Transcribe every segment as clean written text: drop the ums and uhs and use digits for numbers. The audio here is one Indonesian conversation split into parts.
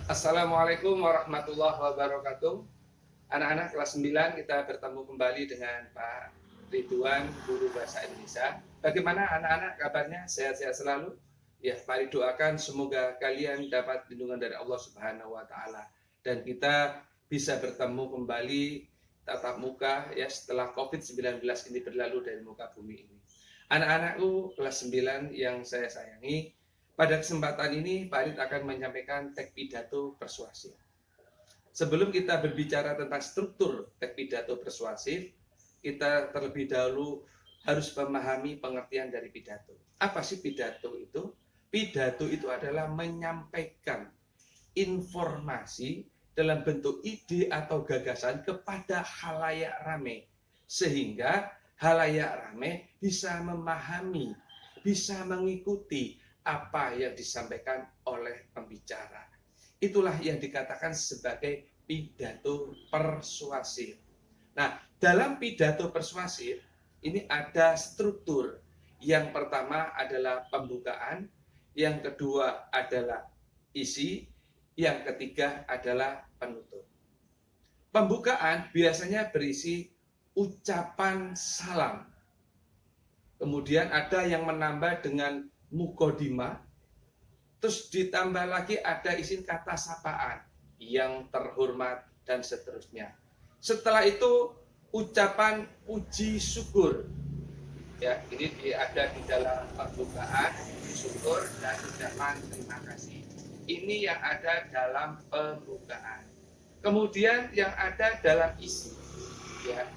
Assalamualaikum warahmatullahi wabarakatuh. Anak-anak kelas 9 kita bertemu kembali dengan Pak Ridwan, guru bahasa Indonesia. Bagaimana anak-anak kabarnya? Sehat-sehat selalu? Ya, mari doakan semoga kalian dapat lindungan dari Allah Subhanahu wa taala dan kita bisa bertemu kembali tatap muka ya setelah Covid-19 ini berlalu dari muka bumi ini. Anak-anakku kelas 9 yang saya sayangi, pada kesempatan ini Pak Rid akan menyampaikan teks pidato persuasif. Sebelum kita berbicara tentang struktur teks pidato persuasif, kita terlebih dahulu harus memahami pengertian dari pidato. Apa sih pidato itu? Pidato itu adalah menyampaikan informasi dalam bentuk ide atau gagasan kepada khalayak ramai, sehingga khalayak ramai bisa memahami, bisa mengikuti apa yang disampaikan oleh pembicara. Itulah yang dikatakan sebagai pidato persuasif. Nah, dalam pidato persuasif ini ada struktur. Yang pertama adalah pembukaan, yang kedua adalah isi, yang ketiga adalah penutup. Pembukaan biasanya berisi ucapan salam. Kemudian ada yang menambah dengan mukodimah, terus ditambah lagi ada isim kata sapaan, yang terhormat dan seterusnya. Setelah itu ucapan puji syukur. Ya, ini ada di dalam pembukaan syukur dan ucapan terima kasih. Ini yang ada dalam pembukaan. Kemudian yang ada dalam isi. Ya,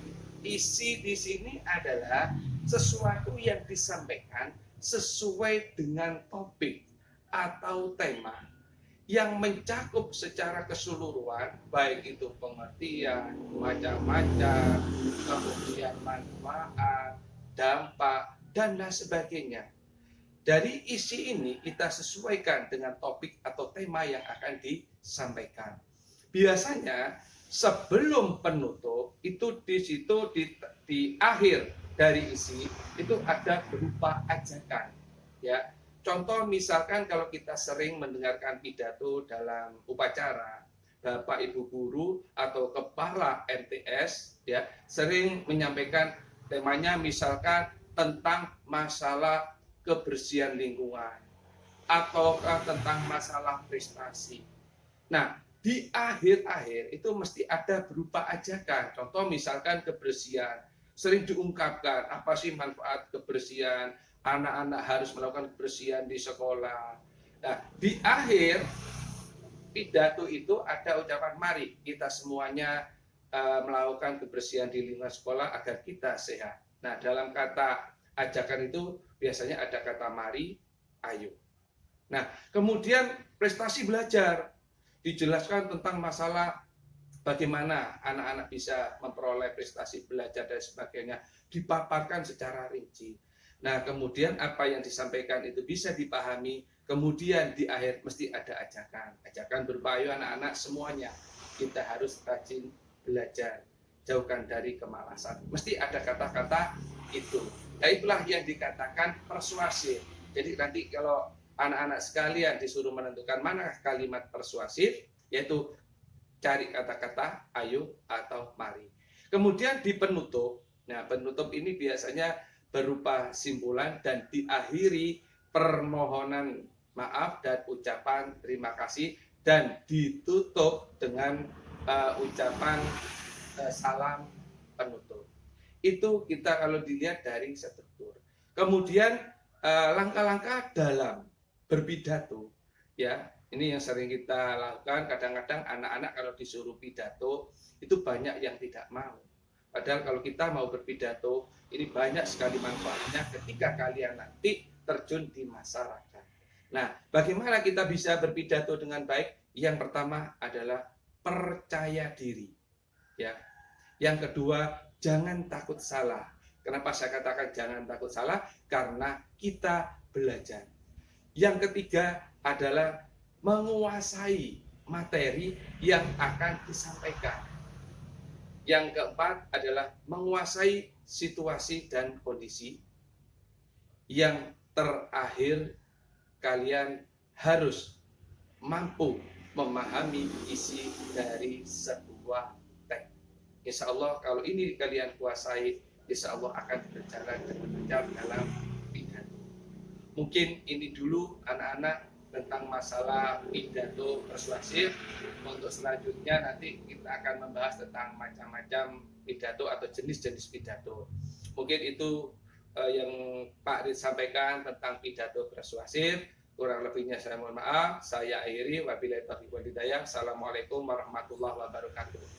isi di sini adalah sesuatu yang disampaikan sesuai dengan topik atau tema yang mencakup secara keseluruhan, baik itu pengertian, macam-macam, kemudian manfaat, dampak, dan lain sebagainya. Dari isi ini kita sesuaikan dengan topik atau tema yang akan disampaikan. Biasanya sebelum penutup itu di situ di akhir dari isi itu ada berupa ajakan. Ya, contoh misalkan kalau kita sering mendengarkan pidato dalam upacara, Bapak Ibu guru atau kepala MTS ya sering menyampaikan temanya misalkan tentang masalah kebersihan lingkungan ataukah tentang masalah prestasi. Nah, di akhir-akhir itu mesti ada berupa ajakan. Contoh misalkan kebersihan. Sering diungkapkan apa sih manfaat kebersihan, anak-anak harus melakukan kebersihan di sekolah. Nah, di akhir pidato itu ada ucapan mari kita semuanya melakukan kebersihan di lingkungan sekolah agar kita sehat. Nah, dalam kata ajakan itu biasanya ada kata mari, ayo. Nah, kemudian prestasi belajar dijelaskan tentang masalah bagaimana anak-anak bisa memperoleh prestasi belajar dan sebagainya, dipaparkan secara rinci. Nah, kemudian apa yang disampaikan itu bisa dipahami, kemudian di akhir mesti ada ajakan. Ajakan berupa ayo anak-anak semuanya, kita harus rajin belajar, jauhkan dari kemalasan. Mesti ada kata-kata itu. Nah, itulah yang dikatakan persuasif. Jadi nanti kalau anak-anak sekalian disuruh menentukan mana kalimat persuasif, yaitu cari kata-kata ayo atau mari. Kemudian di penutup, nah penutup ini biasanya berupa simpulan dan diakhiri permohonan maaf dan ucapan terima kasih dan ditutup dengan ucapan salam penutup. Itu kita kalau dilihat dari struktur. Kemudian langkah-langkah dalam berpidato, ya ini yang sering kita lakukan. Kadang-kadang anak-anak kalau disuruh pidato itu banyak yang tidak mau. Padahal kalau kita mau berpidato ini banyak sekali manfaatnya ketika kalian nanti terjun di masyarakat. Nah, bagaimana kita bisa berpidato dengan baik? Yang pertama adalah percaya diri. Ya. Yang kedua, jangan takut salah. Kenapa saya katakan jangan takut salah? Karena kita belajar. Yang ketiga adalah menguasai materi yang akan disampaikan. Yang keempat adalah menguasai situasi dan kondisi. Yang terakhir, kalian harus mampu memahami isi dari sebuah teks. Insya Allah kalau ini kalian kuasai, insya Allah akan berjalan dengan lancar dalam pidato. Mungkin ini dulu anak-anak tentang masalah pidato persuasif. Untuk selanjutnya nanti kita akan membahas tentang macam-macam pidato atau jenis-jenis pidato. Mungkin itu yang Pak Rid sampaikan tentang pidato persuasif. Kurang lebihnya saya mohon maaf. Saya akhiri. Wabillahi taufiq wal hidayah. Assalamualaikum warahmatullahi wabarakatuh.